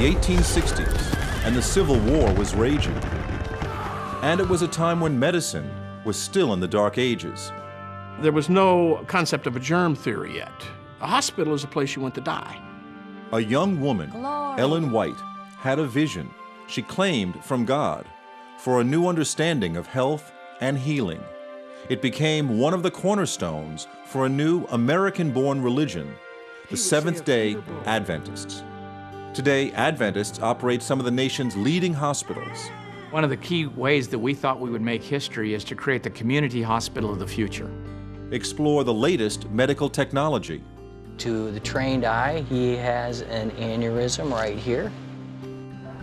1860s, and the Civil War was raging. And it was a time when medicine was still in the Dark Ages. There was no concept of a germ theory yet. A hospital is a place you went to die. A young woman, Ellen White, had a vision she claimed from God for a new understanding of health and healing. It became one of the cornerstones for a new American-born religion, the Seventh-day Adventists. Today, Adventists operate some of the nation's leading hospitals. One of the key ways that we thought we would make history is to create the community hospital of the future. Explore the latest medical technology. To the trained eye, he has an aneurysm right here.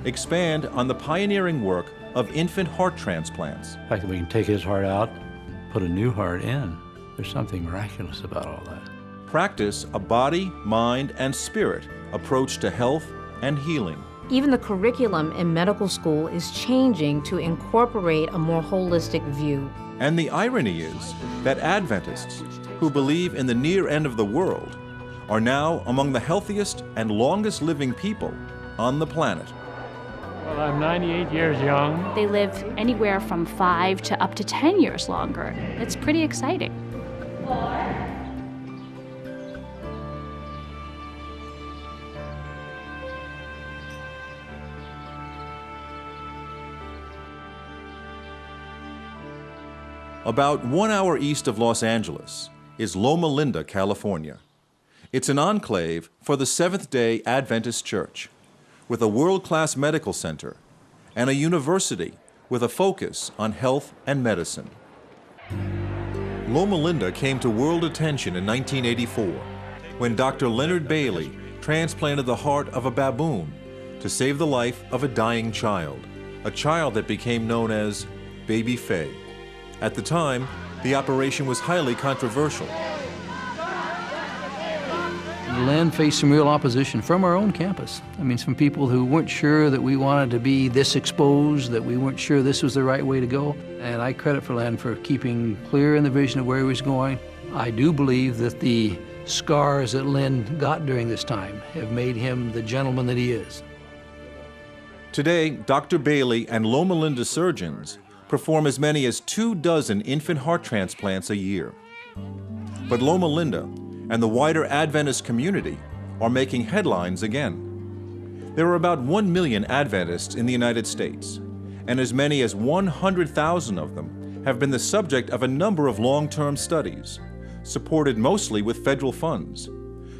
Expand on the pioneering work of infant heart transplants. The fact that we can take his heart out, put a new heart in, there's something miraculous about all that. Practice a body, mind, and spirit approach to health and healing. Even the curriculum in medical school is changing to incorporate a more holistic view. And the irony is that Adventists, who believe in the near end of the world, are now among the healthiest and longest living people on the planet. Well, I'm 98 years young. They live anywhere from 5 to up to 10 years longer. It's pretty exciting. About 1 hour east of Los Angeles is Loma Linda, California. It's an enclave for the Seventh-day Adventist Church, with a world-class medical center and a university with a focus on health and medicine. Loma Linda came to world attention in 1984 when Dr. Leonard Bailey transplanted the heart of a baboon to save the life of a dying child, a child that became known as Baby Faye. At the time, the operation was highly controversial. Len faced some real opposition from our own campus. I mean, some people who weren't sure that we wanted to be this exposed, that we weren't sure this was the right way to go. And I credit for Len for keeping clear in the vision of where he was going. I do believe that the scars that Len got during this time have made him the gentleman that he is. Today, Dr. Bailey and Loma Linda surgeons perform as many as 24 infant heart transplants a year. But Loma Linda and the wider Adventist community are making headlines again. There are about 1 million Adventists in the United States, and as many as 100,000 of them have been the subject of a number of long-term studies, supported mostly with federal funds,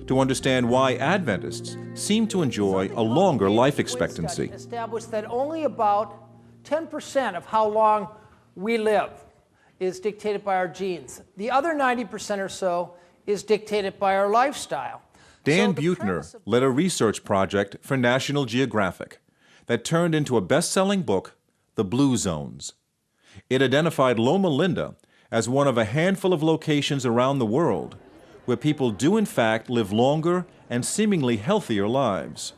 to understand why Adventists seem to enjoy a longer life expectancy. Established that only about 10% of how long we live is dictated by our genes. The other 90% or so is dictated by our lifestyle. Dan Buettner led a research project for National Geographic that turned into a best-selling book, The Blue Zones. It identified Loma Linda as one of a handful of locations around the world where people do in fact live longer and seemingly healthier lives.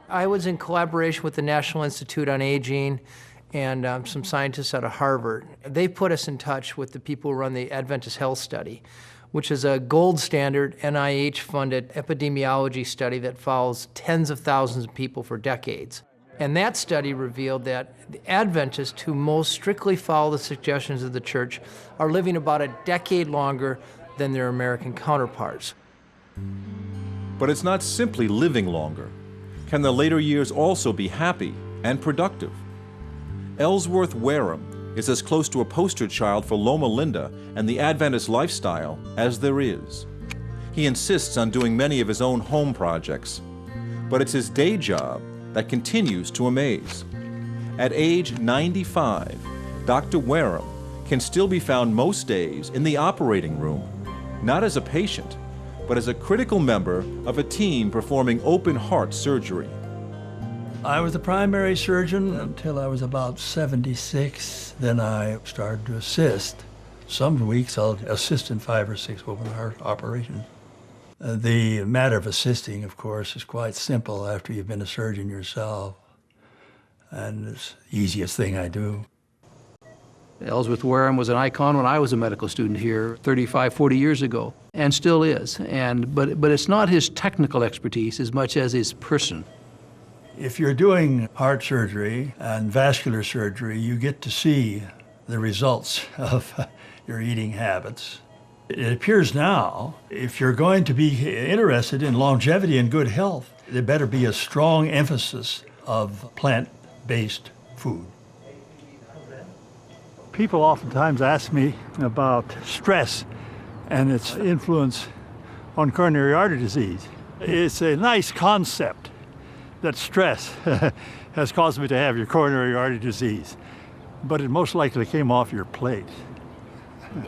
I was in collaboration with the National Institute on Aging and some scientists out of Harvard. They put us in touch with the people who run the Adventist Health Study, which is a gold standard NIH-funded epidemiology study that follows tens of thousands of people for decades. And that study revealed that the Adventists who most strictly follow the suggestions of the church are living about a decade longer than their American counterparts. But it's not simply living longer. Can the later years also be happy and productive? Ellsworth Wareham is as close to a poster child for Loma Linda and the Adventist lifestyle as there is. He insists on doing many of his own home projects, but it's his day job that continues to amaze. At age 95, Dr. Wareham can still be found most days in the operating room, not as a patient, but as a critical member of a team performing open heart surgery. I was the primary surgeon until I was about 76. Then I started to assist. Some weeks I'll assist in 5 or 6 open heart operations. The matter of assisting, of course, is quite simple after you've been a surgeon yourself. And it's the easiest thing I do. Ellsworth Wareham was an icon when I was a medical student here 35, 40 years ago, and still is. But it's not his technical expertise as much as his person. If you're doing heart surgery and vascular surgery, you get to see the results of your eating habits. It appears now, if you're going to be interested in longevity and good health, there better be a strong emphasis of plant-based food. People oftentimes ask me about stress and its influence on coronary artery disease. It's a nice concept that stress has caused me to have your coronary artery disease, but it most likely came off your plate.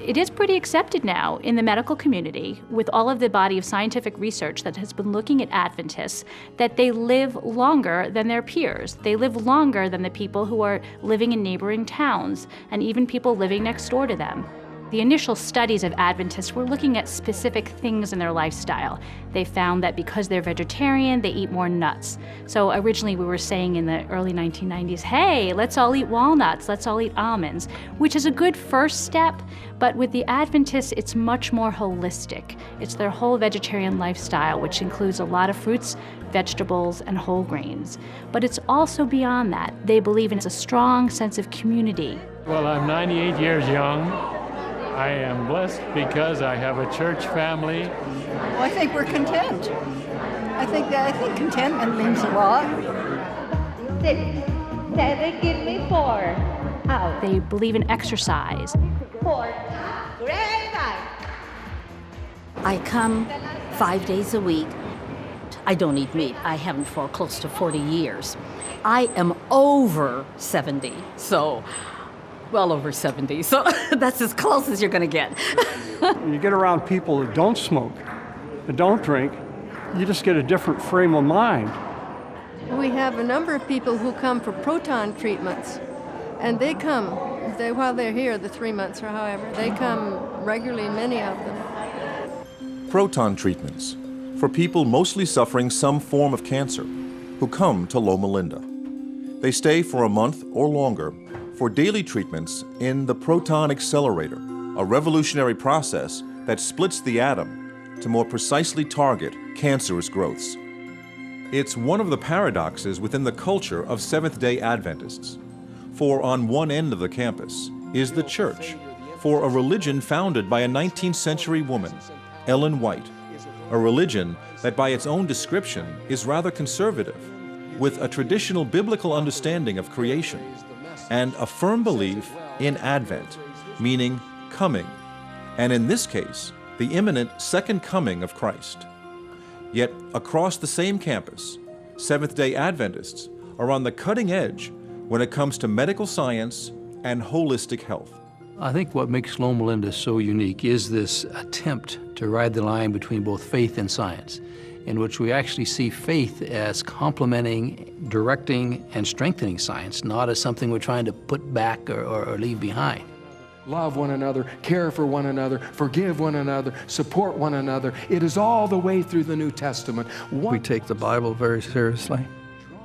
It is pretty accepted now in the medical community, with all of the body of scientific research that has been looking at Adventists, that they live longer than their peers. They live longer than the people who are living in neighboring towns, and even people living next door to them. The initial studies of Adventists were looking at specific things in their lifestyle. They found that because they're vegetarian, they eat more nuts. So originally we were saying in the early 1990s, hey, let's all eat walnuts, let's all eat almonds, which is a good first step, but with the Adventists, it's much more holistic. It's their whole vegetarian lifestyle, which includes a lot of fruits, vegetables, and whole grains. But it's also beyond that. They believe in a strong sense of community. Well, I'm 98 years young. I am blessed because I have a church family. Well, I think we're content. I think contentment means a lot. 6, 7, give me 4. Out. They believe in exercise. 4. Great. I come 5 days a week. I don't eat meat. I haven't for close to 40 years. I am over 70, so well over 70, so that's as close as you're going to get. You get around people that don't smoke, that don't drink, you just get a different frame of mind. We have a number of people who come for proton treatments, and they come, while they're here, the 3 months or however, they come regularly, many of them. Proton treatments for people mostly suffering some form of cancer who come to Loma Linda. They stay for a month or longer for daily treatments in the proton accelerator, a revolutionary process that splits the atom to more precisely target cancerous growths. It's one of the paradoxes within the culture of Seventh-day Adventists. For on one end of the campus is the church, for a religion founded by a 19th century woman, Ellen White, a religion that by its own description is rather conservative, with a traditional biblical understanding of creation, and a firm belief in Advent, meaning coming, and in this case, the imminent second coming of Christ. Yet across the same campus, Seventh-day Adventists are on the cutting edge when it comes to medical science and holistic health. I think what makes Loma Linda so unique is this attempt to ride the line between both faith and science, in which we actually see faith as complementing, directing, and strengthening science, not as something we're trying to put back or leave behind. Love one another, care for one another, forgive one another, support one another. It is all the way through the New Testament. We take the Bible very seriously.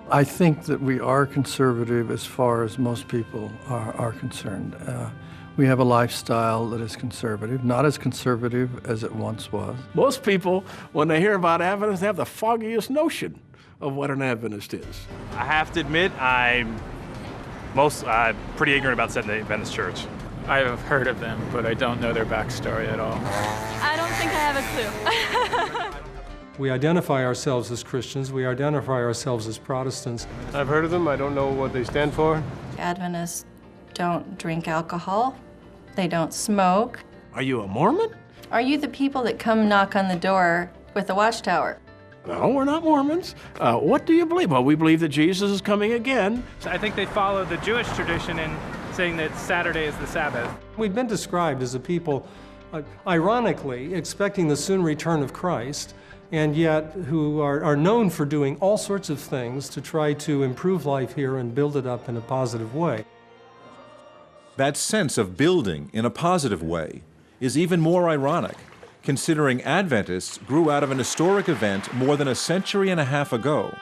I think that we are conservative as far as most people are concerned. We have a lifestyle that is conservative, not as conservative as it once was. Most people, when they hear about Adventists, have the foggiest notion of what an Adventist is. I have to admit, I'm pretty ignorant about Seventh-day Adventist Church. I have heard of them, but I don't know their backstory at all. I don't think I have a clue. We identify ourselves as Christians. We identify ourselves as Protestants. I've heard of them. I don't know what they stand for. Adventists don't drink alcohol. They don't smoke. Are you a Mormon? Are you the people that come knock on the door with the watchtower? No, we're not Mormons. What do you believe? Well, we believe that Jesus is coming again. I think they follow the Jewish tradition in saying that Saturday is the Sabbath. We've been described as a people, ironically, expecting the soon return of Christ, and yet who are known for doing all sorts of things to try to improve life here and build it up in a positive way. That sense of building in a positive way is even more ironic, considering Adventists grew out of an historic event more than a century and a half ago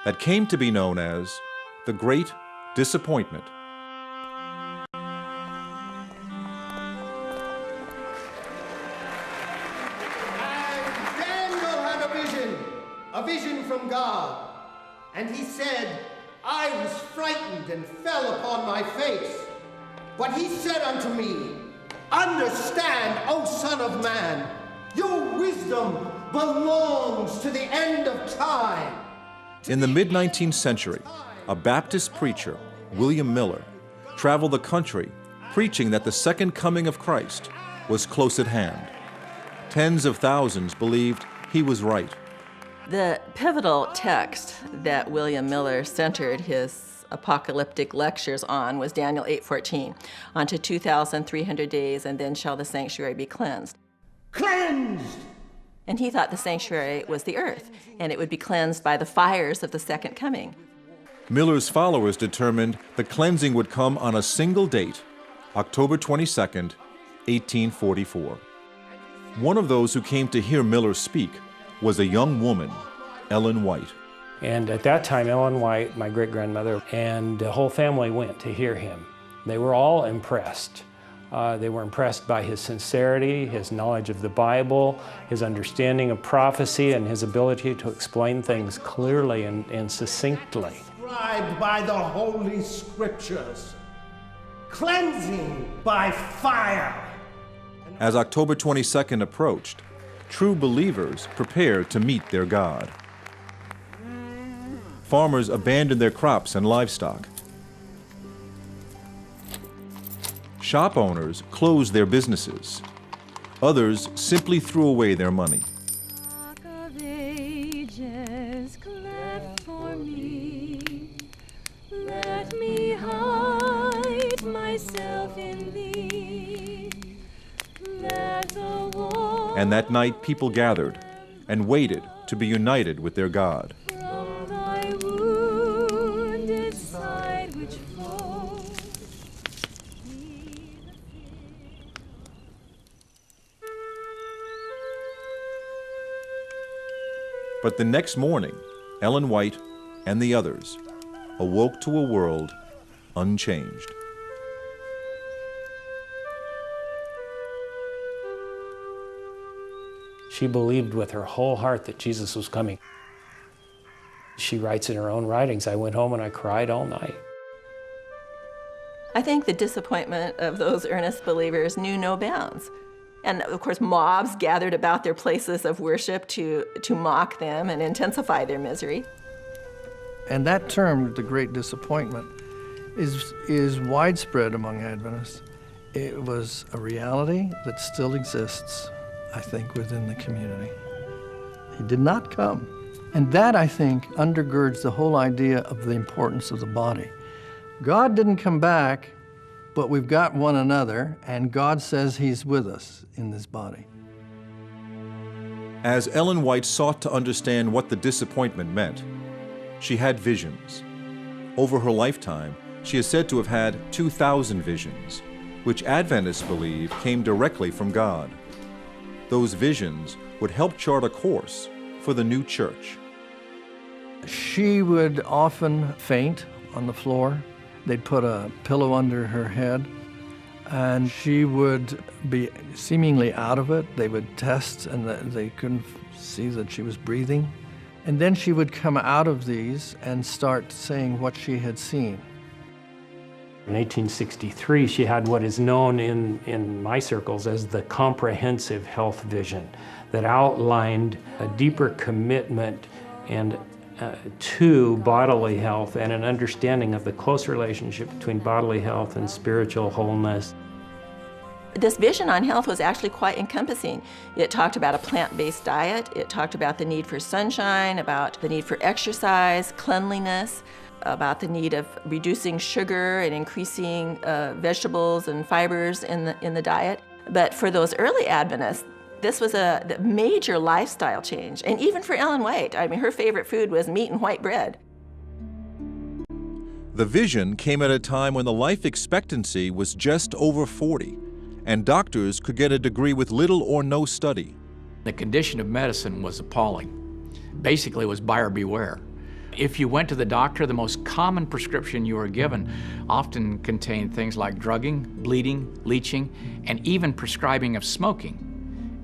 that came to be known as the Great Disappointment. A vision from God. And he said, I was frightened and fell upon my face. But he said unto me, understand, O Son of Man, your wisdom belongs to the end of time. In the mid-19th century, a Baptist preacher, William Miller, traveled the country preaching that the second coming of Christ was close at hand. Tens of thousands believed he was right. The pivotal text that William Miller centered his apocalyptic lectures on was Daniel 8:14. Unto 2,300 days, and then shall the sanctuary be cleansed. Cleansed! And he thought the sanctuary was the earth, and it would be cleansed by the fires of the second coming. Miller's followers determined the cleansing would come on a single date, October 22nd, 1844. One of those who came to hear Miller speak was a young woman, Ellen White. And at that time, Ellen White, my great-grandmother, and the whole family went to hear him. They were all impressed. They were impressed by his sincerity, his knowledge of the Bible, his understanding of prophecy, and his ability to explain things clearly and succinctly. Described by the Holy Scriptures. Cleansing by fire. As October 22nd approached, true believers prepared to meet their God. Farmers abandoned their crops and livestock. Shop owners closed their businesses. Others simply threw away their money. Let me hide myself in thee. And that night people gathered and waited to be united with their God. From thy wounded side which flows. But the next morning, Ellen White and the others awoke to a world unchanged. She believed with her whole heart that Jesus was coming. She writes in her own writings, I went home and I cried all night. I think the disappointment of those earnest believers knew no bounds. And of course, mobs gathered about their places of worship to mock them and intensify their misery. And that term, the great disappointment, is widespread among Adventists. It was a reality that still exists, I think, within the community. He did not come. And that, I think, undergirds the whole idea of the importance of the body. God didn't come back, but we've got one another, and God says He's with us in this body. As Ellen White sought to understand what the disappointment meant, she had visions. Over her lifetime, she is said to have had 2,000 visions, which Adventists believe came directly from God. Those visions would help chart a course for the new church. She would often faint on the floor. They'd put a pillow under her head, and she would be seemingly out of it. They would test, and they couldn't see that she was breathing. And then she would come out of these and start saying what she had seen. In 1863, she had what is known in my circles as the comprehensive health vision that outlined a deeper commitment and to bodily health and an understanding of the close relationship between bodily health and spiritual wholeness. This vision on health was actually quite encompassing. It talked about a plant-based diet, it talked about the need for sunshine, about the need for exercise, cleanliness, about the need of reducing sugar and increasing vegetables and fibers in the diet. But for those early Adventists, this was a major lifestyle change. And even for Ellen White, I mean, her favorite food was meat and white bread. The vision came at a time when the life expectancy was just over 40, and doctors could get a degree with little or no study. The condition of medicine was appalling. Basically, it was buyer beware. If you went to the doctor, the most common prescription you were given often contained things like drugging, bleeding, leeching, and even prescribing of smoking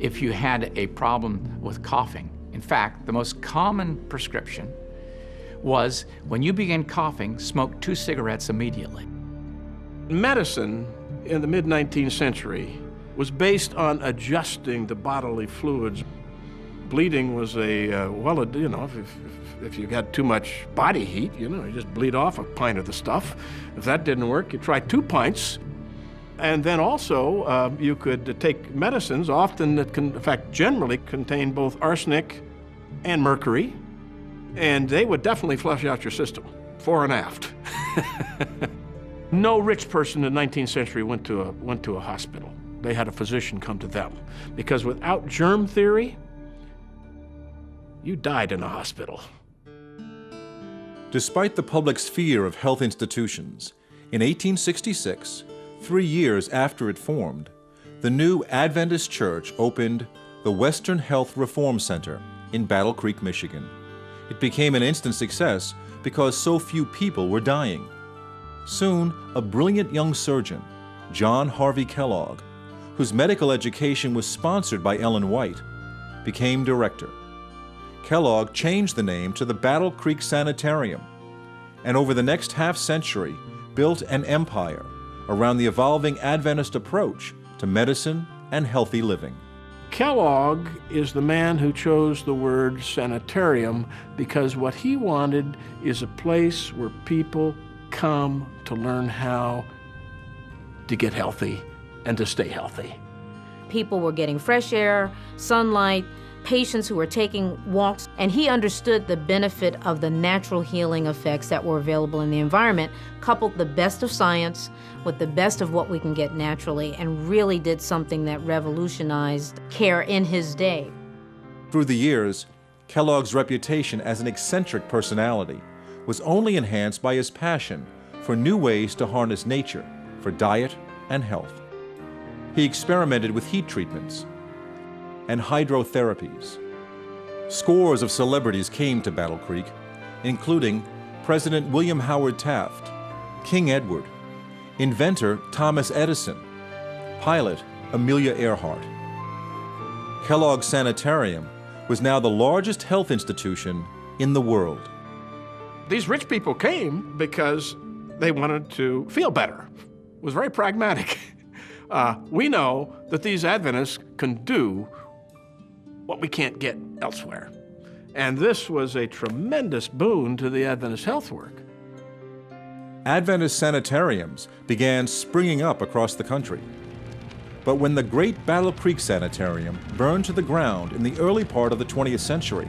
if you had a problem with coughing. In fact, the most common prescription was when you began coughing, smoke 2 cigarettes immediately. Medicine in the mid-19th century was based on adjusting the bodily fluids. Bleeding was if you got too much body heat, you just bleed off a pint of the stuff. If that didn't work, you try 2 pints. And then also, you could take medicines, often that generally contain both arsenic and mercury, and they would definitely flush out your system, fore and aft. No rich person in the 19th century went to a hospital. They had a physician come to them, because without germ theory, you died in a hospital. Despite the public's fear of health institutions, in 1866, 3 years after it formed, the new Adventist Church opened the Western Health Reform Center in Battle Creek, Michigan. It became an instant success because so few people were dying. Soon, a brilliant young surgeon, John Harvey Kellogg, whose medical education was sponsored by Ellen White, became director. Kellogg changed the name to the Battle Creek Sanitarium, and over the next half-century built an empire around the evolving Adventist approach to medicine and healthy living. Kellogg is the man who chose the word sanitarium because what he wanted is a place where people come to learn how to get healthy and to stay healthy. People were getting fresh air, sunlight, patients who were taking walks, and he understood the benefit of the natural healing effects that were available in the environment, coupled the best of science with the best of what we can get naturally, and really did something that revolutionized care in his day. Through the years, Kellogg's reputation as an eccentric personality was only enhanced by his passion for new ways to harness nature for diet and health. He experimented with heat treatments and hydrotherapies. Scores of celebrities came to Battle Creek, including President William Howard Taft, King Edward, inventor Thomas Edison, pilot Amelia Earhart. Kellogg Sanitarium was now the largest health institution in the world. These rich people came because they wanted to feel better. It was very pragmatic. We know that these Adventists can do what we can't get elsewhere. And this was a tremendous boon to the Adventist health work. Adventist sanitariums began springing up across the country. But when the great Battle Creek Sanitarium burned to the ground in the early part of the 20th century,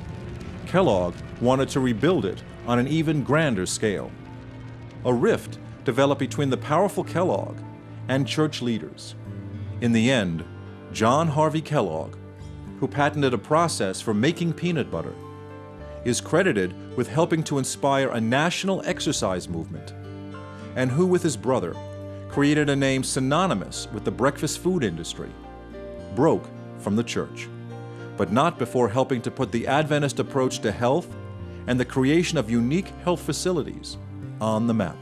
Kellogg wanted to rebuild it on an even grander scale. A rift developed between the powerful Kellogg and church leaders. In the end, John Harvey Kellogg, who patented a process for making peanut butter, is credited with helping to inspire a national exercise movement, and who, with his brother, created a name synonymous with the breakfast food industry, broke from the church, but not before helping to put the Adventist approach to health and the creation of unique health facilities on the map.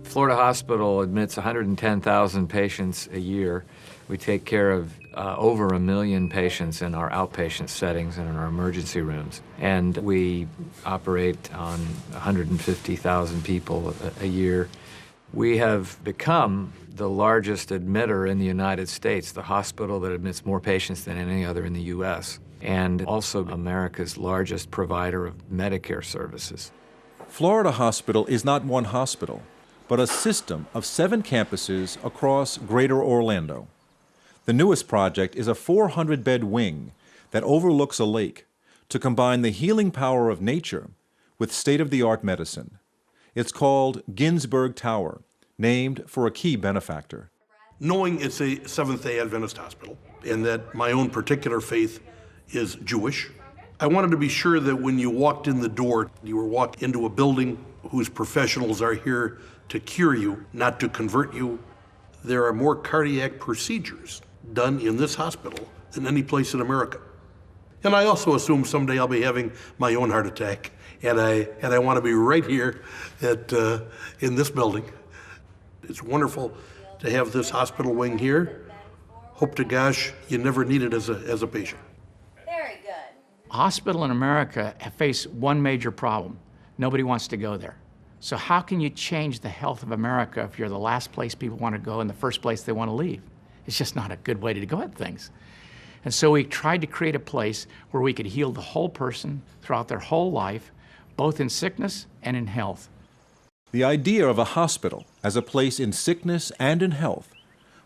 Florida Hospital admits 110,000 patients a year. We take care of over 1 million patients in our outpatient settings and in our emergency rooms. And we operate on 150,000 people a year. We have become the largest admitter in the United States, the hospital that admits more patients than any other in the U.S., and also America's largest provider of Medicare services. Florida Hospital is not one hospital, but a system of 7 campuses across Greater Orlando. The newest project is a 400-bed wing that overlooks a lake to combine the healing power of nature with state-of-the-art medicine. It's called Ginsburg Tower, named for a key benefactor. Knowing it's a Seventh-day Adventist hospital and that my own particular faith is Jewish, I wanted to be sure that when you walked in the door, you were walking into a building whose professionals are here to cure you, not to convert you. There are more cardiac procedures done in this hospital than any place in America. And I also assume someday I'll be having my own heart attack, and I want to be right here in this building. It's wonderful to have this hospital wing here. Hope to gosh you never need it as a patient. Very good. Hospitals in America face one major problem. Nobody wants to go there. So how can you change the health of America if you're the last place people want to go and the first place they want to leave? It's just not a good way to go at things. And so we tried to create a place where we could heal the whole person throughout their whole life, both in sickness and in health. The idea of a hospital as a place in sickness and in health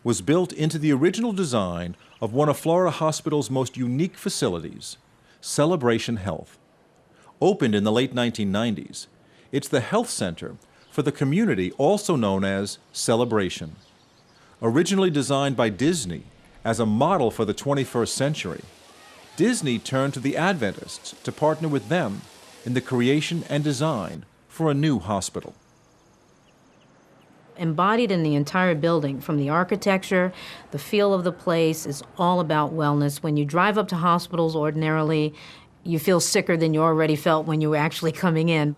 was built into the original design of one of Florida Hospital's most unique facilities, Celebration Health. Opened in the late 1990s, it's the health center for the community also known as Celebration. Originally designed by Disney as a model for the 21st century, Disney turned to the Adventists to partner with them in the creation and design for a new hospital. Embodied in the entire building, from the architecture, the feel of the place, is all about wellness. When you drive up to hospitals ordinarily, you feel sicker than you already felt when you were actually coming in.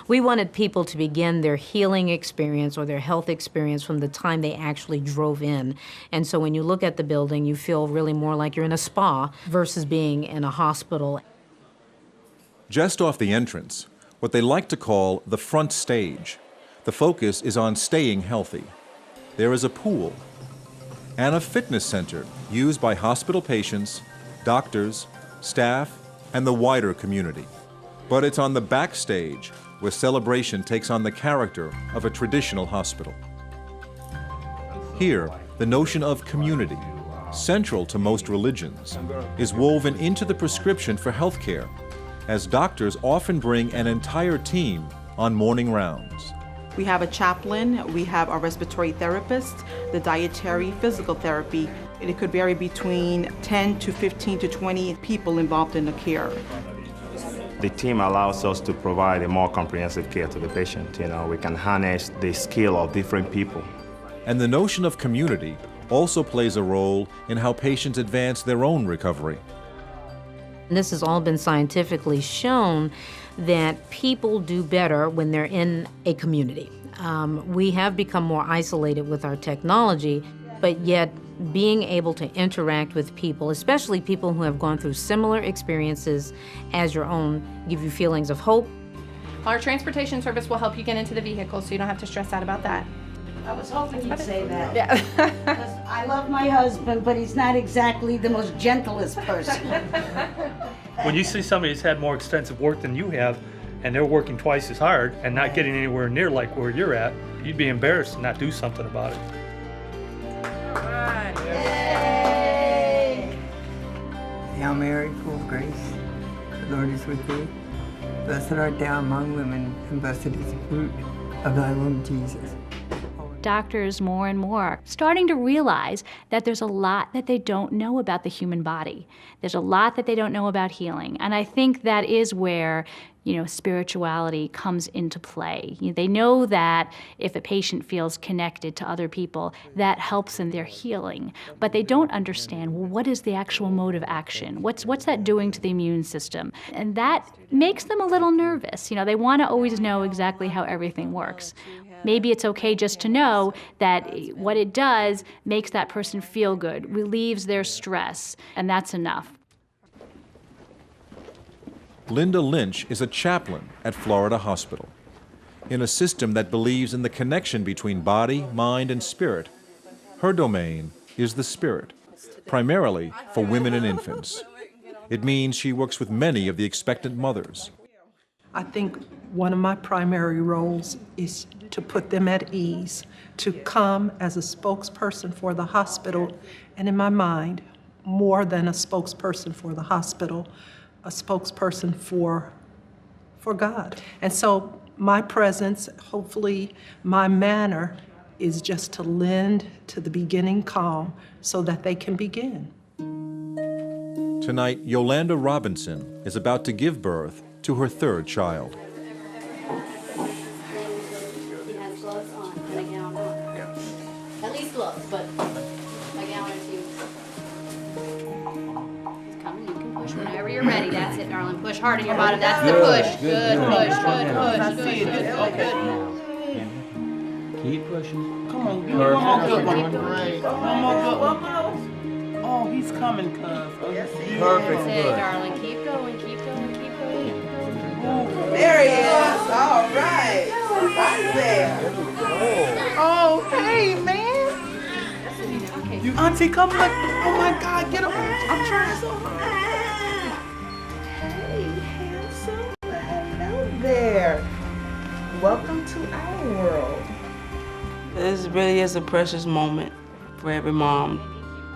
We wanted people to begin their healing experience or their health experience from the time they actually drove in. And so when you look at the building, you feel really more like you're in a spa versus being in a hospital. Just off the entrance, what they like to call the front stage, the focus is on staying healthy. There is a pool and a fitness center used by hospital patients, doctors, staff, and the wider community. But it's on the backstage where Celebration takes on the character of a traditional hospital. Here, the notion of community, central to most religions, is woven into the prescription for health care, as doctors often bring an entire team on morning rounds. We have a chaplain, we have a respiratory therapist, the dietary, physical therapy. It could vary between 10 to 15 to 20 people involved in the care. The team allows us to provide a more comprehensive care to the patient. We can harness the skill of different people. And the notion of community also plays a role in how patients advance their own recovery. This has all been scientifically shown that people do better when they're in a community. We have become more isolated with our technology, but yet being able to interact with people, especially people who have gone through similar experiences as your own, give you feelings of hope. Our transportation service will help you get into the vehicle so you don't have to stress out about that. I was hoping you'd say that. Yeah. Because I love my husband, but he's not exactly the most gentlest person. When you see somebody who's had more extensive work than you have, and they're working twice as hard and not getting anywhere near like where you're at, you'd be embarrassed to not do something about it. Yay! Hail Mary, full of grace, the Lord is with thee. Blessed art thou among women, and blessed is the fruit of thy womb, Jesus. Doctors more and more starting to realize that there's a lot that they don't know about the human body. There's a lot that they don't know about healing. And I think that is where, spirituality comes into play. They know that if a patient feels connected to other people, that helps in their healing. But they don't understand, well, what is the actual mode of action? What's that doing to the immune system? And that makes them a little nervous. They want to always know exactly how everything works. Maybe it's okay just to know that what it does makes that person feel good, relieves their stress, and that's enough. Linda Lynch is a chaplain at Florida Hospital. In a system that believes in the connection between body, mind, and spirit, her domain is the spirit, primarily for women and infants. It means she works with many of the expectant mothers. I think one of my primary roles is to put them at ease, to come as a spokesperson for the hospital, and in my mind, more than a spokesperson for the hospital, a spokesperson for God. And so my presence, hopefully my manner, is just to lend to the beginning calm so that they can begin. Tonight, Yolanda Robinson is about to give birth to her third child. At least look, but I guarantee you. It's coming, you can push whenever you're ready. That's it, darling. Push hard in your bottom. That's the push. Good push, good. Keep pushing. Come on, give me one more good one. Great. One more good one. Oh, he's coming, cuz. Perfect. That's it, darling. Keep going, keep There he is. All right. Right there. Oh, hey, man. Auntie, come look. Oh, my God. Get up. I'm trying so hard. Hey, handsome. Hello there. Welcome to our world. This really is a precious moment for every mom.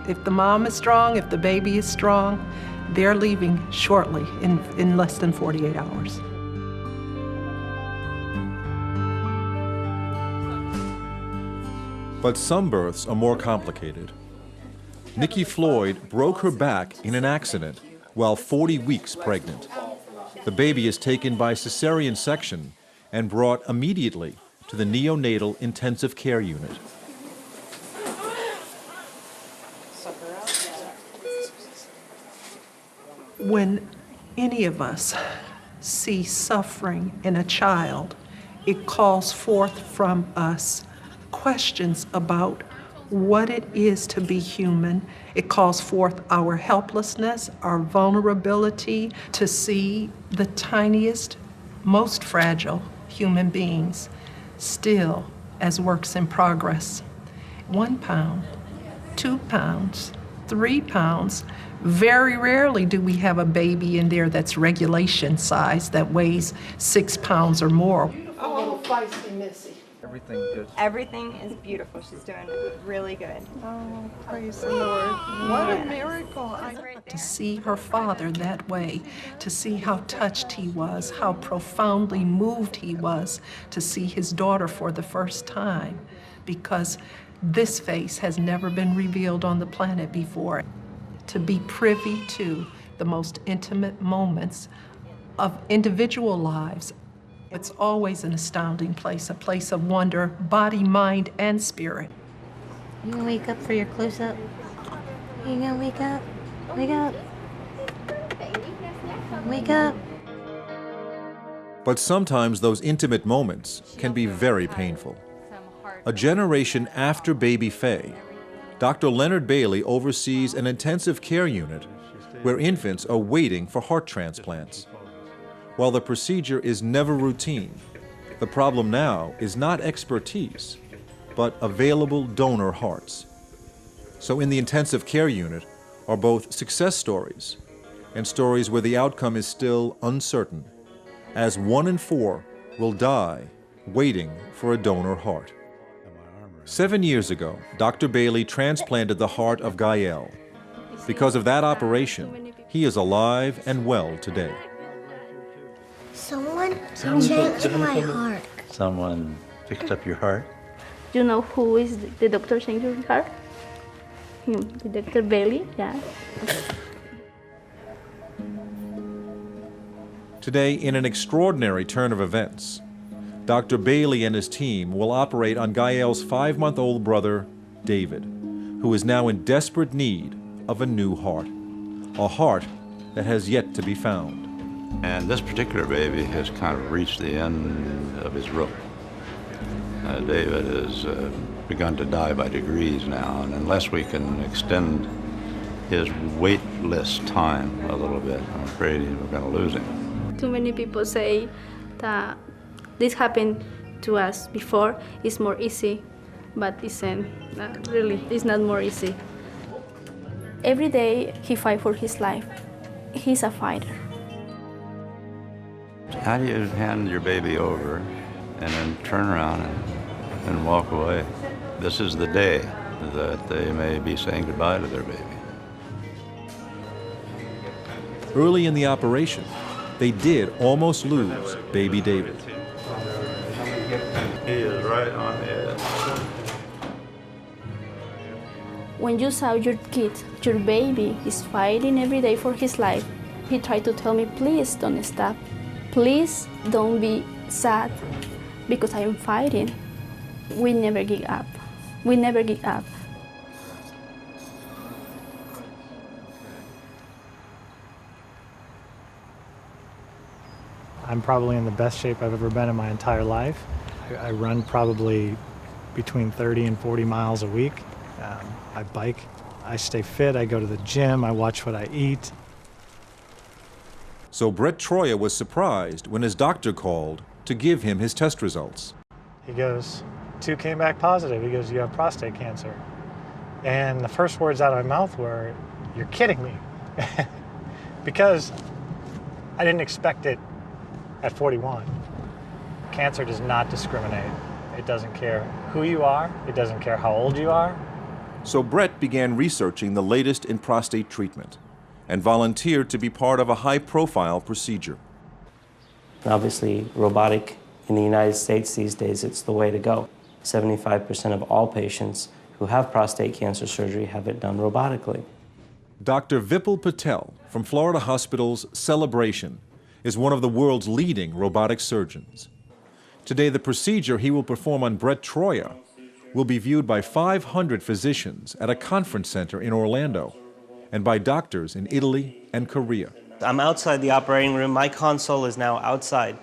If the mom is strong, if the baby is strong, they're leaving shortly, in less than 48 hours. But some births are more complicated. Nikki Floyd broke her back in an accident while 40 weeks pregnant. The baby is taken by cesarean section and brought immediately to the neonatal intensive care unit. When any of us see suffering in a child, it calls forth from us questions about what it is to be human. It calls forth our helplessness, our vulnerability to see the tiniest, most fragile human beings still as works in progress. 1 pound, 2 pounds, 3 pounds. Very rarely do we have a baby in there that's regulation size that weighs 6 pounds or more. Oh, little feisty Missy. Everything good. Everything is beautiful. She's doing really good. Oh, praise the Lord. What a miracle. To see her father that way, to see how touched he was, how profoundly moved he was, to see his daughter for the first time, because this face has never been revealed on the planet before. To be privy to the most intimate moments of individual lives, it's always an astounding place, a place of wonder, body, mind, and spirit. You gonna wake up for your close-up? You gonna wake up? Wake up. Wake up. But sometimes those intimate moments can be very painful. A generation after baby Faye, Dr. Leonard Bailey oversees an intensive care unit where infants are waiting for heart transplants. While the procedure is never routine, the problem now is not expertise, but available donor hearts. So in the intensive care unit are both success stories and stories where the outcome is still uncertain, as 1 in 4 will die waiting for a donor heart. 7 years ago, Dr. Bailey transplanted the heart of Gael. Because of that operation, he is alive and well today. Someone changed my heart. Someone picked up your heart? You know who is the doctor changed your heart? The Dr. Bailey, yeah. Today, in an extraordinary turn of events, Dr. Bailey and his team will operate on Gael's 5-month-old brother, David, who is now in desperate need of a new heart, a heart that has yet to be found. And this particular baby has kind of reached the end of his rope. David has begun to die by degrees now, and unless we can extend his waitless time a little bit, I'm afraid we're going to lose him. Too many people say that this happened to us before. It's more easy, but isn't really. It's not more easy. Every day he fights for his life. He's a fighter. How do you hand your baby over and then turn around and walk away? This is the day that they may be saying goodbye to their baby. Early in the operation, they did almost lose baby David. He is right on the edge. When you saw your kid, your baby, is fighting every day for his life, he tried to tell me, please don't stop. Please don't be sad because I am fighting. We never give up. We never give up. I'm probably in the best shape I've ever been in my entire life. I run probably between 30 and 40 miles a week. I bike. I stay fit. I go to the gym. I watch what I eat. So Brett Troyer was surprised when his doctor called to give him his test results. He goes, 2 came back positive. He goes, you have prostate cancer. And the first words out of my mouth were, you're kidding me. Because I didn't expect it at 41. Cancer does not discriminate. It doesn't care who you are. It doesn't care how old you are. So Brett began researching the latest in prostate treatment and volunteered to be part of a high-profile procedure. Obviously, robotic in the United States these days, it's the way to go. 75% of all patients who have prostate cancer surgery have it done robotically. Dr. Vipul Patel from Florida Hospital's Celebration is one of the world's leading robotic surgeons. Today, the procedure he will perform on Brett Troyer will be viewed by 500 physicians at a conference center in Orlando and by doctors in Italy and Korea. I'm outside the operating room. My console is now outside.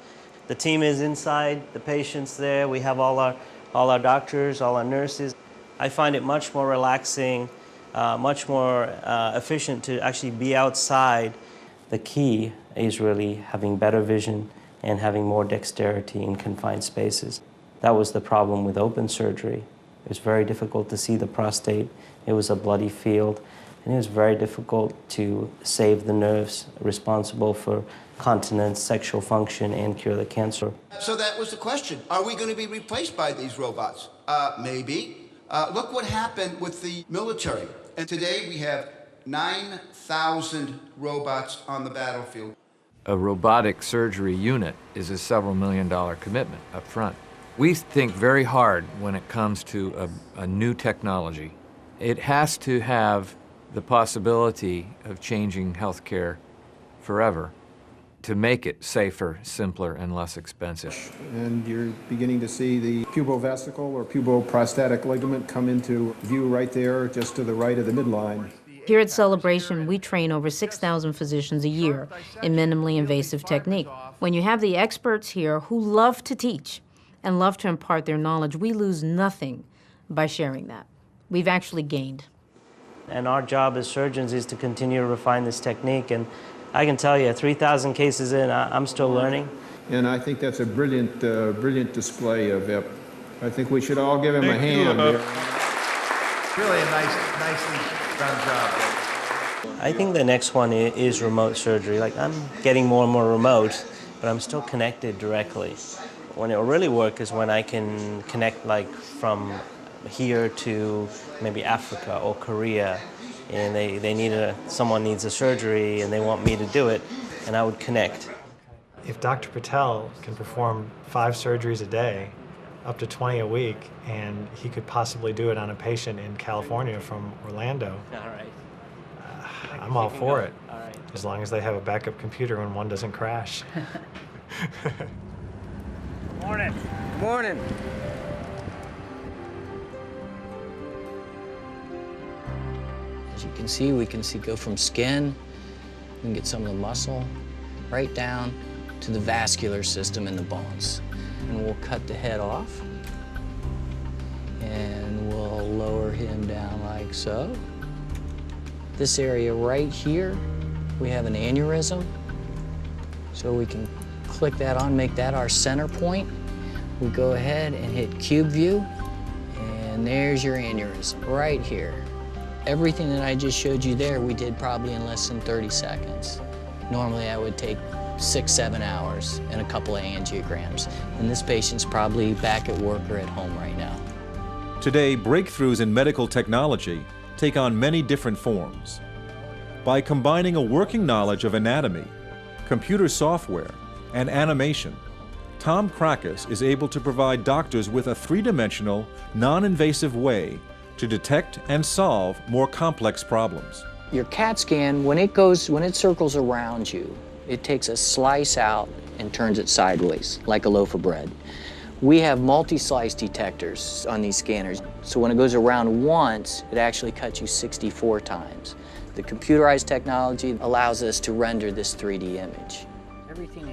The team is inside, the patient's there. We have all our doctors, all our nurses. I find it much more relaxing, much more efficient to actually be outside. The key is really having better vision and having more dexterity in confined spaces. That was the problem with open surgery. It was very difficult to see the prostate. It was a bloody field, and it was very difficult to save the nerves responsible for continence, sexual function, and cure the cancer. So that was the question. Are we going to be replaced by these robots? Maybe. Look what happened with the military. And today we have 9,000 robots on the battlefield. A robotic surgery unit is a several million-dollar commitment up front. We think very hard when it comes to a new technology. It has to have the possibility of changing healthcare forever to make it safer, simpler, and less expensive. And you're beginning to see the pubovesical or puboprostatic ligament come into view right there, just to the right of the midline. Here at Celebration, we train over 6,000 physicians a year in minimally invasive technique. When you have the experts here who love to teach and love to impart their knowledge, we lose nothing by sharing that. We've actually gained. And our job as surgeons is to continue to refine this technique. And I can tell you, 3,000 cases in, I'm still learning. And I think that's a brilliant, brilliant display of Vip. I think we should all give him a hand. Really a nicely done job. I think the next one is remote surgery. Like, I'm getting more and more remote, but I'm still connected directly. When it'll really work is when I can connect, like, from here to maybe Africa or Korea, and they need someone needs a surgery and they want me to do it, and I would connect. If Dr. Patel can perform 5 surgeries a day, up to 20 a week, and he could possibly do it on a patient in California from Orlando, All right. I'm all for it. All right. As long as they have a backup computer when one doesn't crash. Morning. Morning. As you can see, we can go from skin, we can get some of the muscle, right down to the vascular system in the bones. And we'll cut the head off, and we'll lower him down like so. This area right here, we have an aneurysm, so we can click that on, make that our center point. We go ahead and hit cube view, and there's your aneurysm right here. Everything that I just showed you there, we did probably in less than 30 seconds. Normally, I would take 6-7 hours and a couple of angiograms. And this patient's probably back at work or at home right now. Today, breakthroughs in medical technology take on many different forms. By combining a working knowledge of anatomy, computer software, and animation, Tom Krakis is able to provide doctors with a 3-dimensional, non-invasive way to detect and solve more complex problems. Your CAT scan, when it circles around you, it takes a slice out and turns it sideways, like a loaf of bread. We have multi-slice detectors on these scanners, so when it goes around once, it actually cuts you 64 times. The computerized technology allows us to render this 3D image.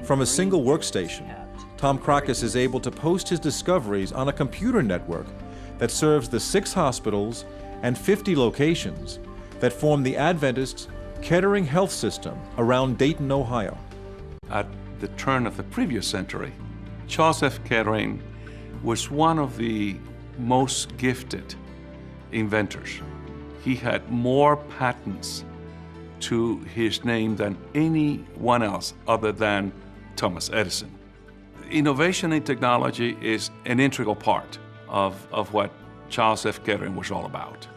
From a single workstation, Tom Krakis is able to post his discoveries on a computer network that serves the 6 hospitals and 50 locations that form the Adventist Kettering Health System around Dayton, Ohio. at the turn of the previous century, Charles F. Kettering was one of the most gifted inventors. He had more patents to his name than anyone else other than Thomas Edison. Innovation in technology is an integral part of what Charles F. Kettering was all about.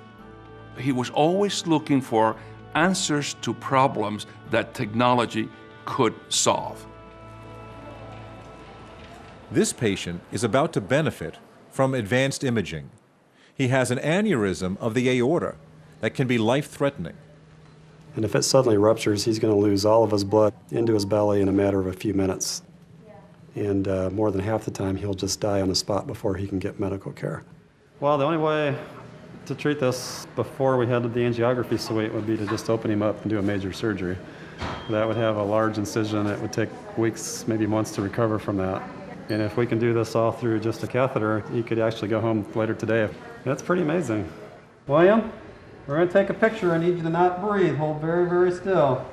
He was always looking for answers to problems that technology could solve. This patient is about to benefit from advanced imaging. He has an aneurysm of the aorta that can be life-threatening. And if it suddenly ruptures, he's going to lose all of his blood into his belly in a matter of a few minutes. And more than half the time, he'll just die on the spot before he can get medical care. Well, the only way to treat this before we head to the angiography suite would be to just open him up and do a major surgery. That would have a large incision. It would take weeks, maybe months to recover from that. And if we can do this all through just a catheter, he could actually go home later today. That's pretty amazing. William, we're going to take a picture. I need you to not breathe. Hold very, very still.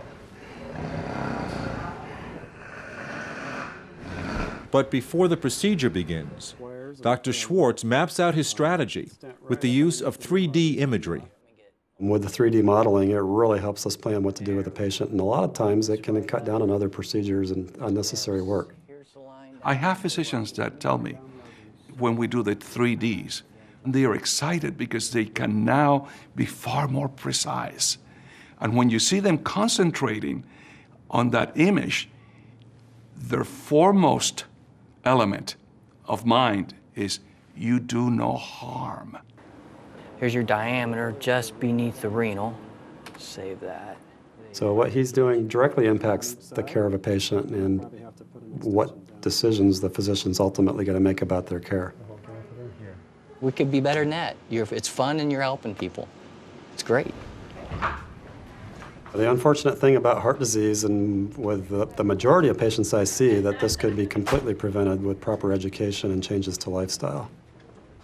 But before the procedure begins, Dr. Schwartz maps out his strategy with the use of 3D imagery. With the 3D modeling, it really helps us plan what to do with the patient, and a lot of times it can cut down on other procedures and unnecessary work. I have physicians that tell me when we do the 3Ds, they are excited because they can now be far more precise. And when you see them concentrating on that image, their foremost element of mind is you do no harm. Here's your diameter just beneath the renal. Save that. So what he's doing directly impacts the care of a patient and what decisions the physician's ultimately going to make about their care. We could be better than that. It's fun and you're helping people. It's great. The unfortunate thing about heart disease, and with the majority of patients I see, that this could be completely prevented with proper education and changes to lifestyle.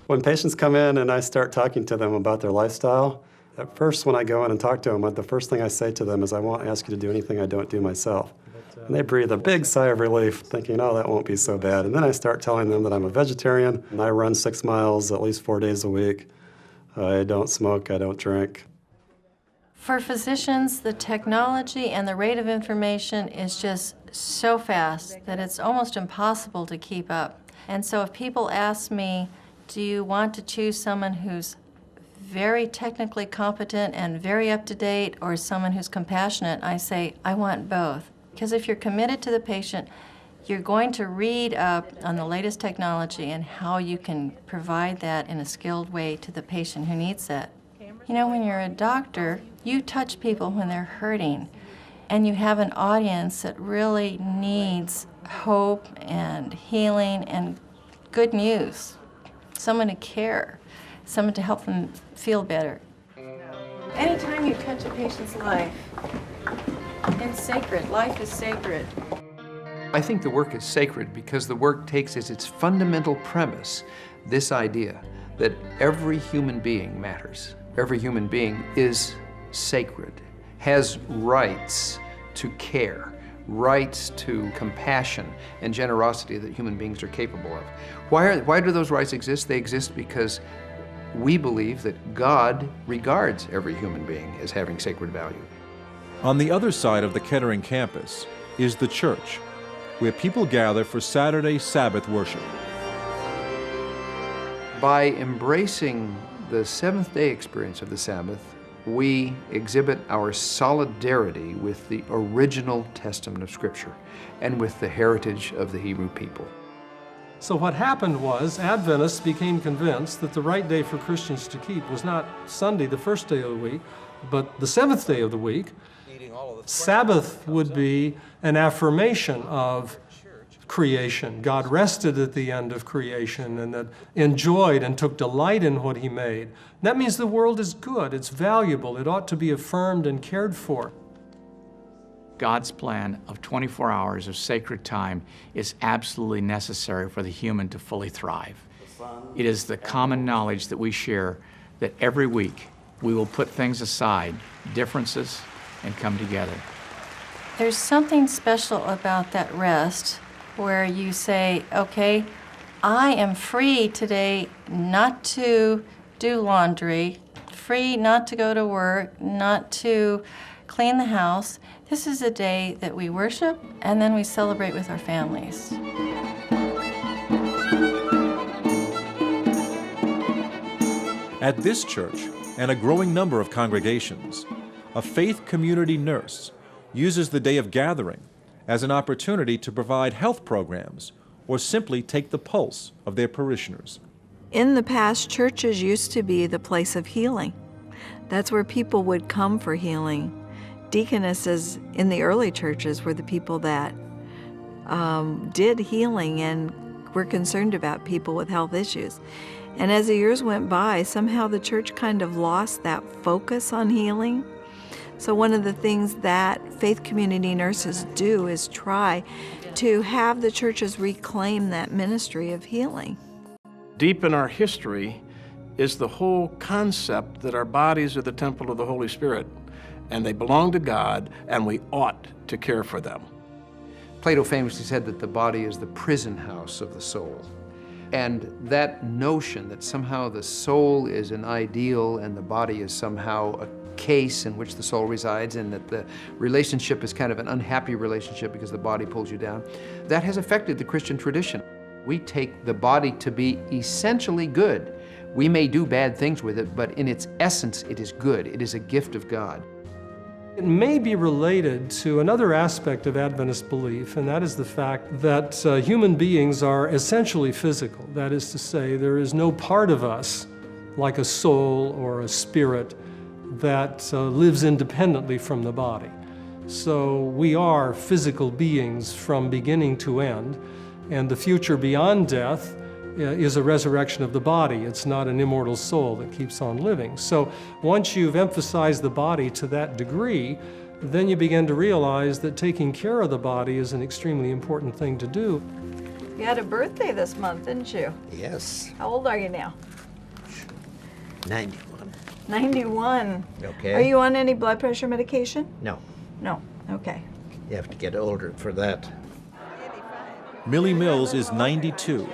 When patients come in and I start talking to them about their lifestyle, at first when I go in and talk to them, the first thing I say to them is, I won't ask you to do anything I don't do myself. And they breathe a big sigh of relief, thinking, oh, that won't be so bad. And then I start telling them that I'm a vegetarian, and I run 6 miles at least 4 days a week. I don't smoke, I don't drink. For physicians, the technology and the rate of information is just so fast that it's almost impossible to keep up. And so if people ask me, do you want to choose someone who's very technically competent and very up-to-date, or someone who's compassionate, I say, I want both. Because if you're committed to the patient, you're going to read up on the latest technology and how you can provide that in a skilled way to the patient who needs that. You know, when you're a doctor, you touch people when they're hurting, and you have an audience that really needs hope and healing and good news, someone to care, someone to help them feel better. Anytime you touch a patient's life, it's sacred. Life is sacred. I think the work is sacred because the work takes as its fundamental premise this idea that every human being matters. Every human being is sacred, has rights to care, rights to compassion and generosity that human beings are capable of. Why do those rights exist? They exist because we believe that God regards every human being as having sacred value. On the other side of the Kettering campus is the church, where people gather for Saturday Sabbath worship. By embracing the seventh-day experience of the Sabbath, we exhibit our solidarity with the original testament of Scripture and with the heritage of the Hebrew people. So what happened was Adventists became convinced that the right day for Christians to keep was not Sunday, the first day of the week, but the seventh day of the week. Sabbath would be an affirmation of creation. God rested at the end of creation and that enjoyed and took delight in what he made. That means the world is good, it's valuable, it ought to be affirmed and cared for. God's plan of 24 hours of sacred time is absolutely necessary for the human to fully thrive. It is the common knowledge that we share that every week we will put things aside, differences, and come together. There's something special about that rest where you say, okay, I am free today not to do laundry, free not to go to work, not to clean the house. This is a day that we worship and then we celebrate with our families. At this church and a growing number of congregations, a faith community nurse uses the day of gathering as an opportunity to provide health programs or simply take the pulse of their parishioners. In the past, churches used to be the place of healing. That's where people would come for healing. Deaconesses in the early churches were the people that did healing and were concerned about people with health issues. And as the years went by, somehow the church kind of lost that focus on healing. So one of the things that faith community nurses do is try to have the churches reclaim that ministry of healing. Deep in our history is the whole concept that our bodies are the temple of the Holy Spirit, and they belong to God, and we ought to care for them. Plato famously said that the body is the prison house of the soul. And that notion that somehow the soul is an ideal and the body is somehow a case in which the soul resides, and that the relationship is kind of an unhappy relationship because the body pulls you down, that has affected the Christian tradition. We take the body to be essentially good. We may do bad things with it, but in its essence, it is good. It is a gift of God. It may be related to another aspect of Adventist belief, and that is the fact that human beings are essentially physical. That is to say, there is no part of us, like a soul or a spirit, that lives independently from the body. So we are physical beings from beginning to end, and the future beyond death is a resurrection of the body. It's not an immortal soul that keeps on living. So once you've emphasized the body to that degree, then you begin to realize that taking care of the body is an extremely important thing to do. You had a birthday this month, didn't you? Yes. How old are you now? 91. 91. Okay. Are you on any blood pressure medication? No. No. Okay. You have to get older for that. Millie Mills is 92,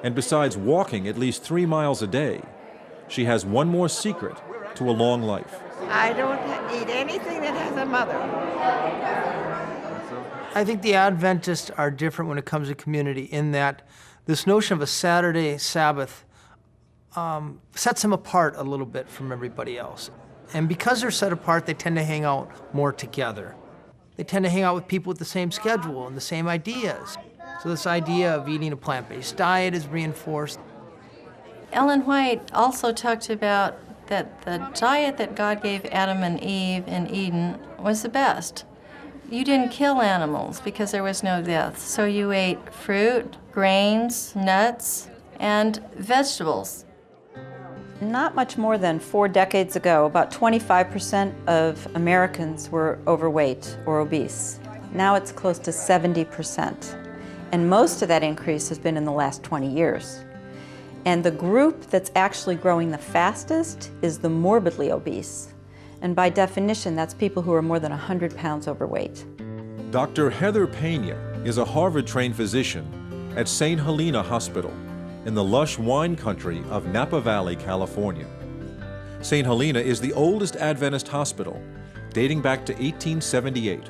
and besides walking at least 3 miles a day, she has one more secret to a long life. I don't eat anything that has a mother. I think the Adventists are different when it comes to community in that this notion of a Saturday Sabbath sets them apart a little bit from everybody else. And because they're set apart, they tend to hang out more together. They tend to hang out with people with the same schedule and the same ideas. So this idea of eating a plant-based diet is reinforced. Ellen White also talked about that the diet that God gave Adam and Eve in Eden was the best. You didn't kill animals because there was no death, so you ate fruit, grains, nuts, and vegetables. Not much more than 4 decades ago, about 25% of Americans were overweight or obese. Now it's close to 70%. And most of that increase has been in the last 20 years. And the group that's actually growing the fastest is the morbidly obese. And by definition, that's people who are more than 100 pounds overweight. Dr. Heather Pena is a Harvard-trained physician at St. Helena Hospital in the lush wine country of Napa Valley, California. St. Helena is the oldest Adventist hospital, dating back to 1878.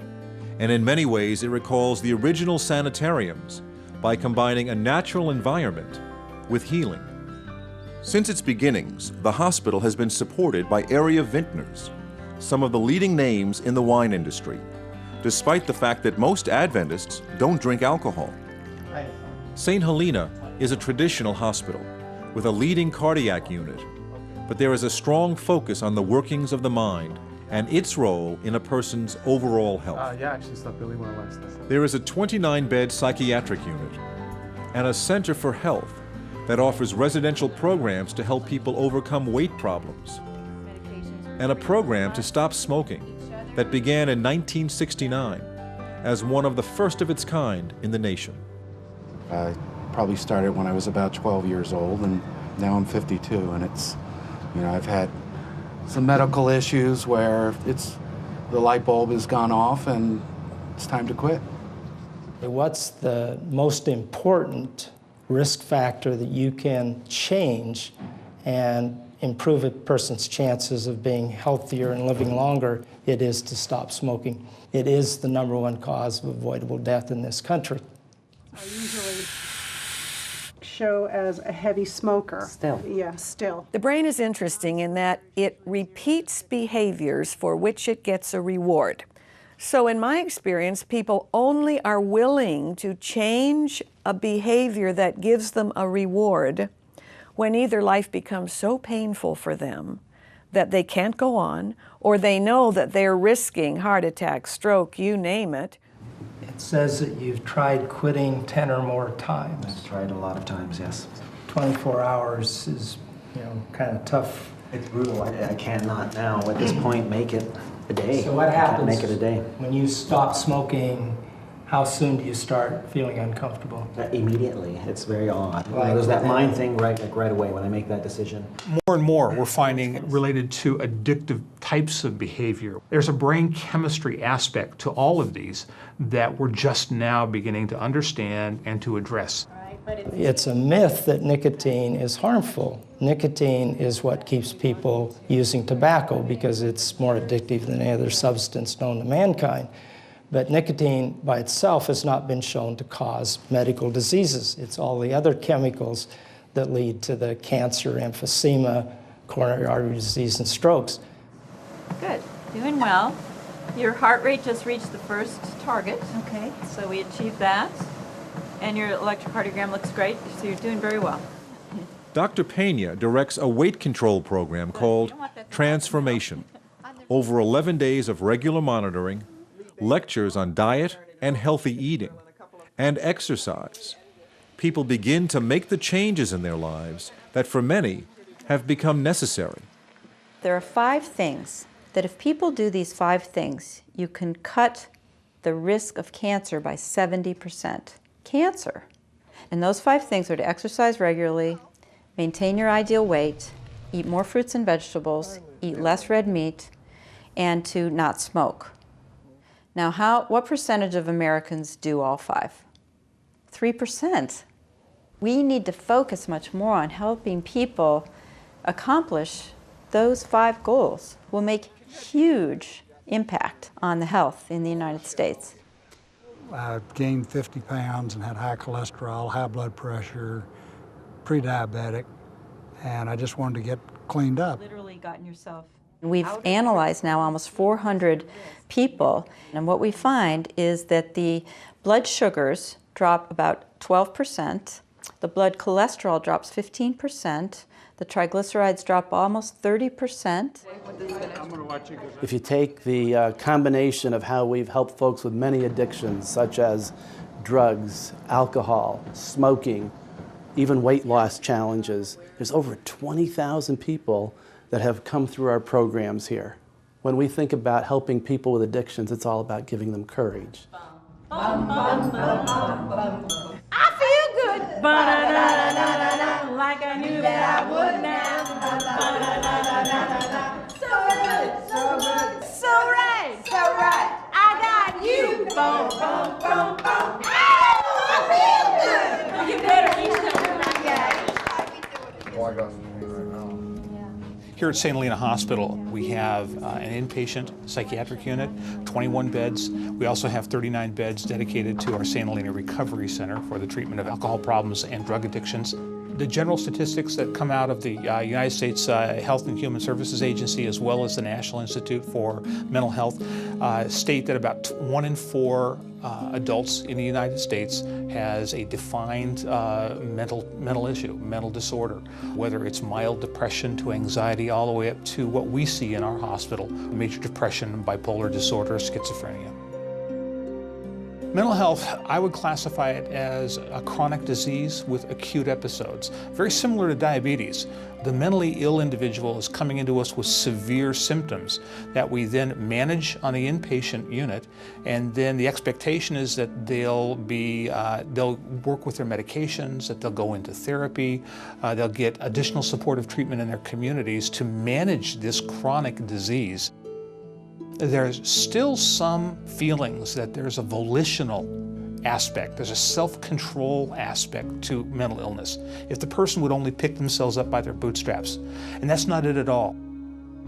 And in many ways, it recalls the original sanitariums by combining a natural environment with healing. Since its beginnings, the hospital has been supported by area vintners, some of the leading names in the wine industry, despite the fact that most Adventists don't drink alcohol. St. Helena is a traditional hospital with a leading cardiac unit, but there is a strong focus on the workings of the mind and its role in a person's overall health. Yeah, actually, stop Billy more or less. There is a 29-bed psychiatric unit and a center for health that offers residential programs to help people overcome weight problems, and a program to stop smoking that began in 1969 as one of the first of its kind in the nation. I probably started when I was about 12 years old, and now I'm 52, and it's, you know, I've had some medical issues where the light bulb has gone off, and it's time to quit. What's the most important risk factor that you can change and improve a person's chances of being healthier and living longer? It is to stop smoking. It is the #1 cause of avoidable death in this country. I usually show as a heavy smoker. Still. Yeah, still. The brain is interesting in that it repeats behaviors for which it gets a reward. So in my experience, people only are willing to change a behavior that gives them a reward when either life becomes so painful for them that they can't go on, or they know that they're risking heart attack, stroke, you name it. It says that you've tried quitting 10 or more times. I've tried a lot of times, yes. 24 hours is, kind of tough. It's brutal. I cannot now, at this point, make it a day. So what happens I can't make it a day. when you stop smoking? How soon do you start feeling uncomfortable? Immediately. It's very odd. Like There's that mind thing right away when I make that decision. More and more we're finding related to addictive types of behavior. There's a brain chemistry aspect to all of these that we're just now beginning to understand and to address. It's a myth that nicotine is harmful. Nicotine is what keeps people using tobacco because it's more addictive than any other substance known to mankind. But nicotine by itself has not been shown to cause medical diseases. It's all the other chemicals that lead to the cancer, emphysema, coronary artery disease, and strokes. Good, doing well. Your heart rate just reached the first target. Okay. So we achieved that. And your electrocardiogram looks great, so you're doing very well. Dr. Pena directs a weight control program called Transformation. Over 11 days of regular monitoring, lectures on diet and healthy eating, and exercise. People begin to make the changes in their lives that for many have become necessary. There are 5 things that if people do these 5 things, you can cut the risk of cancer by 70%. Cancer. And those 5 things are to exercise regularly, maintain your ideal weight, eat more fruits and vegetables, eat less red meat, and to not smoke. Now, what percentage of Americans do all 5? 3%. We need to focus much more on helping people accomplish those 5 goals. Will make huge impact on the health in the United States. I gained 50 pounds and had high cholesterol, high blood pressure, pre-diabetic, and I just wanted to get cleaned up. Literally gotten yourself. We've analyzed now almost 400 people, and what we find is that the blood sugars drop about 12%, the blood cholesterol drops 15%, the triglycerides drop almost 30%. If you take the combination of how we've helped folks with many addictions, such as drugs, alcohol, smoking, even weight loss challenges, there's over 20,000 people that have come through our programs here. When we think about helping people with addictions, it's all about giving them courage. I feel good, like I knew that I would now. So good, so good, so right, so right. I got you. Boom, boom, boom, boom. I feel good. You better eat something like that. Here at St. Helena Hospital, we have an inpatient psychiatric unit, 21 beds. We also have 39 beds dedicated to our St. Helena Recovery Center for the treatment of alcohol problems and drug addictions. The general statistics that come out of the United States Health and Human Services Agency, as well as the National Institute for Mental Health, state that about 1 in 4 adults in the United States has a defined mental issue, mental disorder, whether it's mild depression to anxiety, all the way up to what we see in our hospital, major depression, bipolar disorder, schizophrenia. Mental health, I would classify it as a chronic disease with acute episodes. Very similar to diabetes. The mentally ill individual is coming into us with severe symptoms that we then manage on the inpatient unit, and then the expectation is that they'll work with their medications, that they'll go into therapy, they'll get additional supportive treatment in their communities to manage this chronic disease. there's still some feelings that there's a volitional aspect, there's a self-control aspect to mental illness. If the person would only pick themselves up by their bootstraps. And that's not it at all.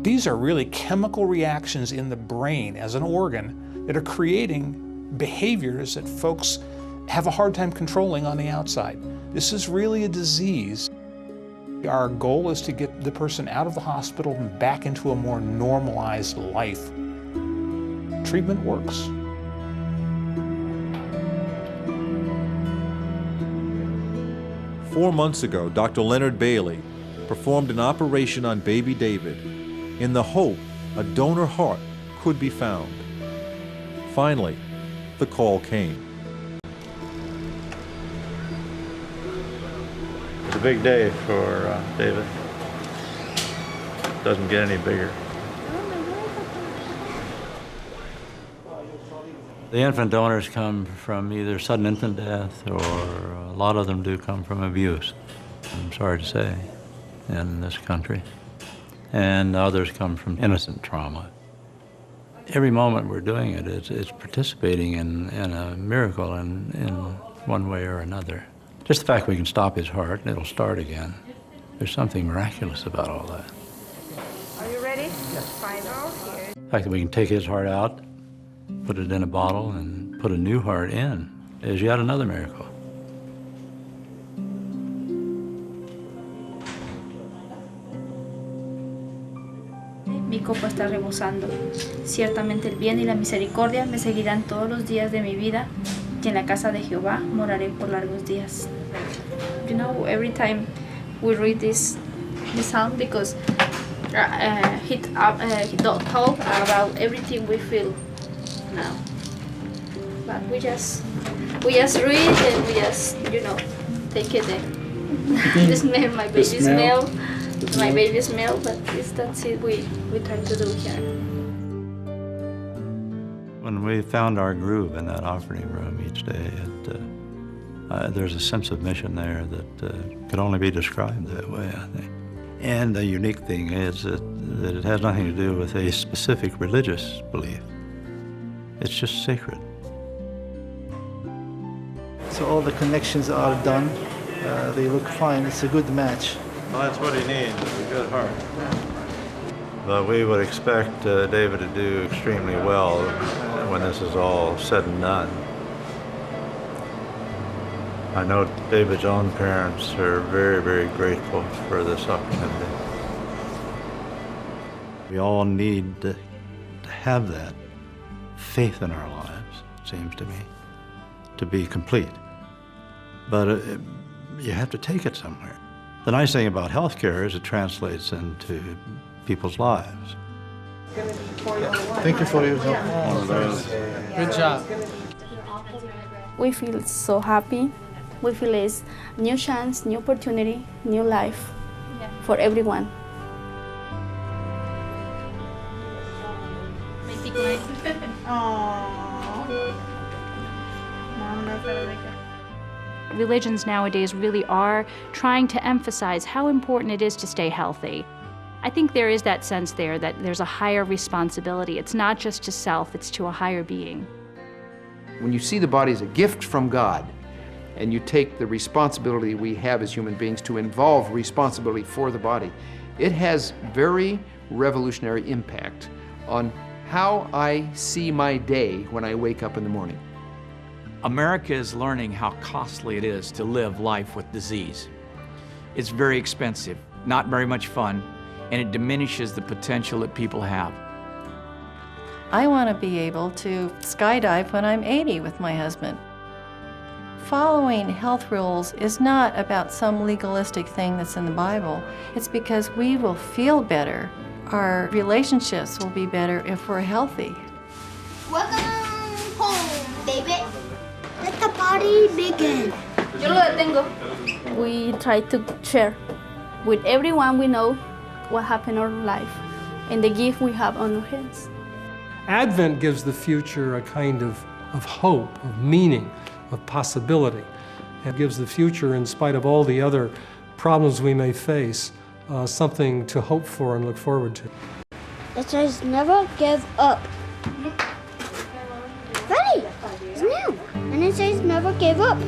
These are really chemical reactions in the brain as an organ that are creating behaviors that folks have a hard time controlling on the outside. This is really a disease. Our goal is to get the person out of the hospital and back into a more normalized life. Treatment works. Four months ago, Dr. Leonard Bailey performed an operation on baby David in the hope a donor heart could be found. Finally, the call came. It's a big day for David. Doesn't get any bigger. The infant donors come from either sudden infant death, or a lot of them do come from abuse, I'm sorry to say, in this country. And others come from innocent trauma. Every moment we're doing it, it's participating in a miracle in one way or another. Just the fact we can stop his heart and it'll start again. There's something miraculous about all that. Are you ready? Yes. Final here. The fact that we can take his heart out, put it in a bottle, and put a new heart in is yet another miracle. Mi copa está rebosando. Ciertamente el bien y la misericordia me seguirán todos los días de mi vida, y en la casa de Jehová moraré por largos días. You know, every time we read this psalm, because he talk about everything we feel now, but we just read and we just, you know, take it in. The smell, my baby smell. My baby smell, but that's it we try to do here. When we found our groove in that operating room each day, there's a sense of mission there that could only be described that way, I think. And the unique thing is that it has nothing to do with a specific religious belief. It's just sacred. So all the connections are done. They look fine. It's a good match. Well, that's what he needs, a good heart. But we would expect David to do extremely well when this is all said and done. I know David's own parents are very, very grateful for this opportunity. We all need to have that faith in our lives, it seems to me, to be complete. But you have to take it somewhere. The nice thing about healthcare is it translates into people's lives. Thank you for your help. Good job. We feel so happy. We feel it's new chance, new opportunity, new life for everyone. Religions nowadays really are trying to emphasize how important it is to stay healthy. I think there is that sense there that there's a higher responsibility. It's not just to self, it's to a higher being. When you see the body as a gift from God, and you take the responsibility we have as human beings to involve responsibility for the body, it has very revolutionary impact on how I see my day when I wake up in the morning. America is learning how costly it is to live life with disease. It's very expensive, not very much fun, and it diminishes the potential that people have. I want to be able to skydive when I'm 80 with my husband. Following health rules is not about some legalistic thing that's in the Bible. It's because we will feel better. Our relationships will be better if we're healthy. Welcome home, baby. Let the party begin. Yo lo detengo. We try to share with everyone we know what happened in our life and the gift we have on our hands. Advent gives the future a kind of hope, of meaning, of possibility. It gives the future, in spite of all the other problems we may face, something to hope for and look forward to. Let us never give up. Ready! It's new. And it says never give up.